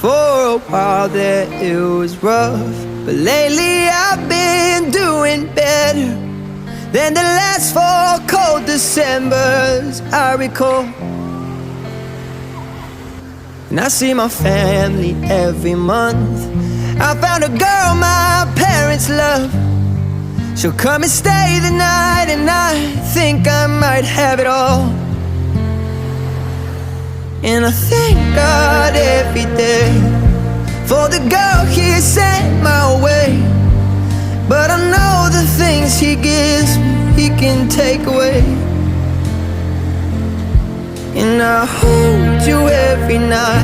For a while there it was rough, but lately I've been doing better than the last 4 cold Decembers I recall. And I see my family every month. I found a girl my parents love. She'll come and stay the night, and I think I might have it all. And I thank God every day for the girl He sent my way. But I know the things He gives me, He can take away. And I hold you every night.